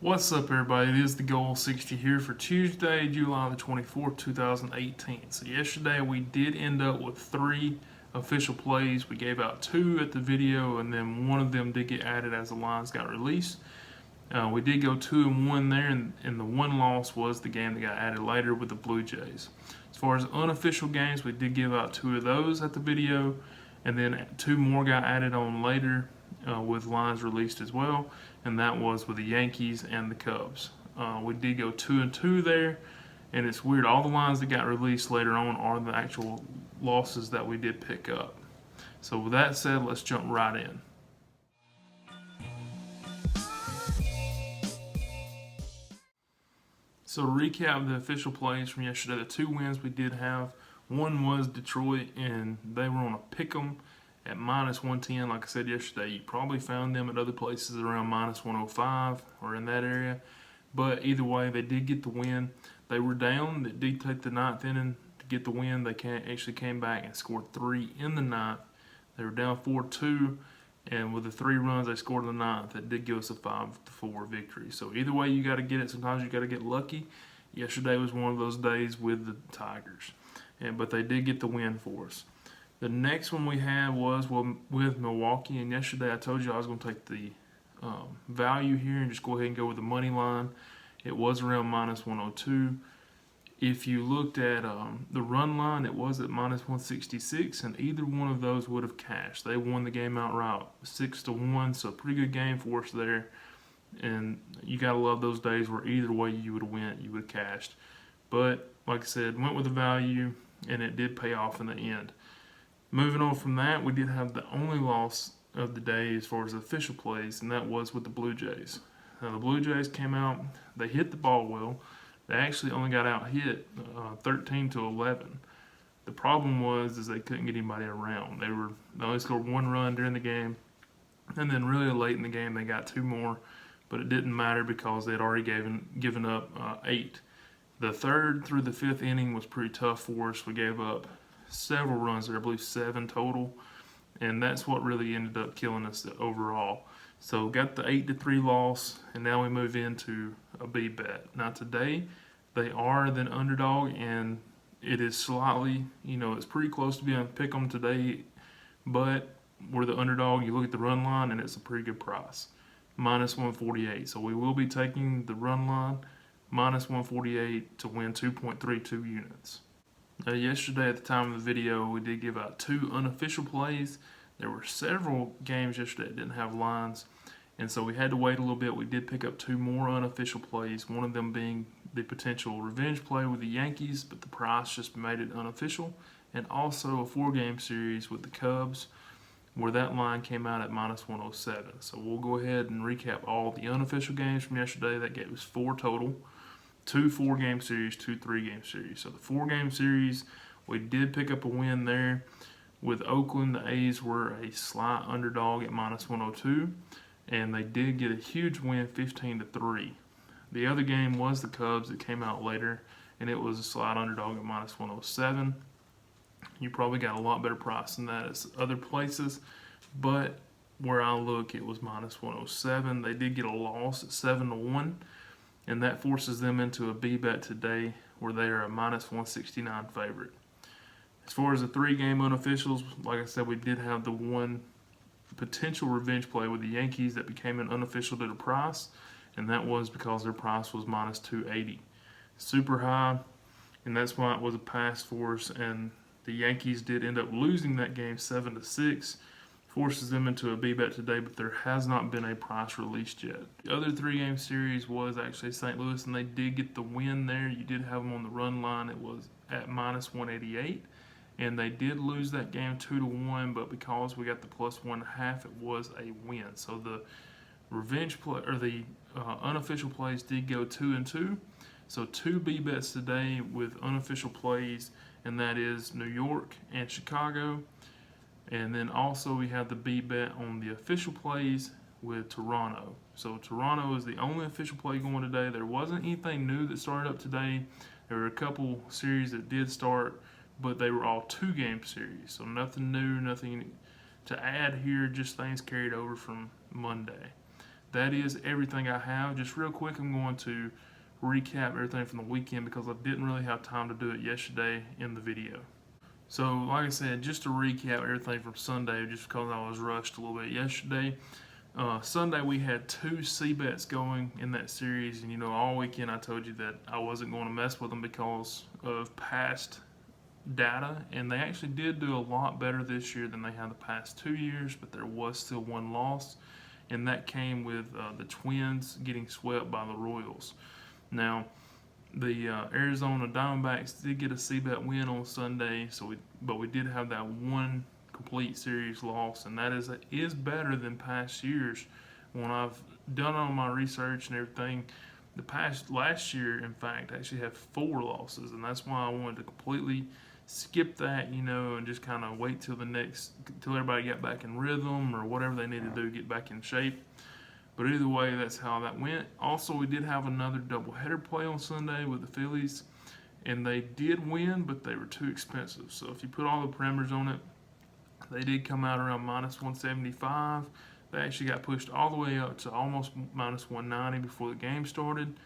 What's up, everybody? It is Thegoal60 here for Tuesday, July the 24th, 2018. So yesterday we did end up with 3 official plays. We gave out 2 at the video, and then one of them did get added as the lines got released. We did go 2-1 there, and the one loss was the game that got added later with the Blue Jays. As far as unofficial games, we did give out 2 of those at the video, and then 2 more got added on later with lines released as well, and that was with the Yankees and the Cubs. We did go 2-2 there, and it's weird. All the lines that got released later on are the actual losses that we did pick up. So with that said, let's jump right in. So to recap the official plays from yesterday, the 2 wins we did have. One was Detroit, and they were on a pick'em at -110. Like I said yesterday, you probably found them at other places around -105 or in that area. But either way, they did get the win. They were down. They did take the 9th inning to get the win. They actually came back and scored 3 in the 9th. They were down 4-2, and with the 3 runs they scored in the 9th, it did give us a 5-4 victory. So either way, you got to get it. Sometimes you got to get lucky. Yesterday was one of those days with the Tigers, but they did get the win for us. The next one we had was with Milwaukee, and yesterday I told you I was going to take the value here and just go ahead and go with the money line. It was around -102. If you looked at the run line, it was at -166, and either one of those would have cashed. They won the game outright 6-1, so pretty good game for us there. And you got to love those days where either way you would have went, you would have cashed. But like I said, went with the value, and it did pay off in the end. Moving on from that, we did have the only loss of the day as far as the official plays, and that was with the Blue Jays. Now, the Blue Jays came out, they hit the ball well. They actually only got out hit 13-11. The problem was they couldn't get anybody around. They only scored 1 run during the game, and then really late in the game they got 2 more, but it didn't matter because they had already given up 8. The 3rd through the 5th inning was pretty tough for us. We gave up several runs there, I believe 7 total, and that's what really ended up killing us overall. So got the 8-3 loss, and now we move into a B bet. Now today, they are the underdog, and it is slightly, it's pretty close to being a pick 'em today, but we're the underdog. You look at the run line, and it's a pretty good price, -148. So we will be taking the run line, -148 to win 2.32 units. Yesterday at the time of the video, we did give out 2 unofficial plays. There were several games yesterday that didn't have lines, and so we had to wait a little bit. We did pick up 2 more unofficial plays, one of them being the potential revenge play with the Yankees, but the price just made it unofficial, and also a 4-game series with the Cubs, where that line came out at -107. So we'll go ahead and recap all the unofficial games from yesterday. That gave us 4 total. 2 4-game series, 2 3-game series. So the 4-game series, we did pick up a win there. With Oakland, the A's were a slight underdog at -102, and they did get a huge win, 15-3. The other game was the Cubs that came out later, and it was a slight underdog at -107. You probably got a lot better price than that at other places, but where I look, it was -107. They did get a loss at 7-1. And that forces them into a B bet today, where they are a -169 favorite. As far as the 3-game unofficials, like I said, we did have the one potential revenge play with the Yankees that became an unofficial to the price, and that was because their price was -280. Super high, and that's why it was a pass for us, and the Yankees did end up losing that game 7-6. Forces them into a B bet today, but there has not been a price released yet. The other 3-game series was actually St. Louis, and they did get the win there. You did have them on the run line. It was at -188, and they did lose that game 2-1, but because we got the +1.5, it was a win. So the revenge play, or the unofficial plays, did go 2-2. So 2 B bets today with unofficial plays, and that is New York and Chicago. And then also we have the B bet on the official plays with Toronto. So Toronto is the only official play going today. There wasn't anything new that started up today. There were a couple series that did start, but they were all 2-game series. So nothing new, nothing to add here, just things carried over from Monday. that is everything I have. Just real quick, I'm going to recap everything from the weekend because I didn't really have time to do it yesterday in the video. So, like I said, just to recap everything from Sunday, just because I was rushed a little bit yesterday. Sunday we had 2 C-bets going in that series, and you know, all weekend I told you that I wasn't going to mess with them because of past data, and they actually did do a lot better this year than they had the past 2 years, but there was still one loss, and that came with the Twins getting swept by the Royals. Now, the Arizona Diamondbacks did get a C-bet win on Sunday, but we did have that one complete series loss, and that is better than past years. When I've done all my research and everything, last year, in fact, actually had 4 losses, and that's why I wanted to completely skip that, you know, and just kind of wait till everybody got back in rhythm or whatever they need to do to get back in shape. But either way, that's how that went. Also, we did have another doubleheader play on Sunday with the Phillies, and they did win, but they were too expensive. So if you put all the parameters on it, they did come out around -175. They actually got pushed all the way up to almost -190 before the game started,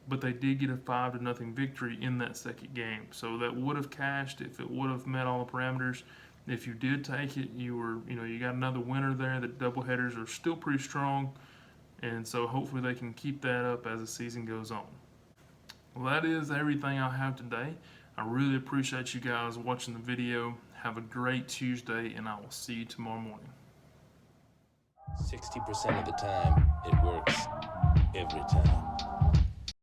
but they did get a 5-0 victory in that second game. So that would have cashed if it would have met all the parameters. If you did take it, you got another winner there. The doubleheaders are still pretty strong, and so hopefully they can keep that up as the season goes on. Well, that is everything I have today. I really appreciate you guys watching the video. Have a great Tuesday, and I will see you tomorrow morning. 60% of the time, it works every time.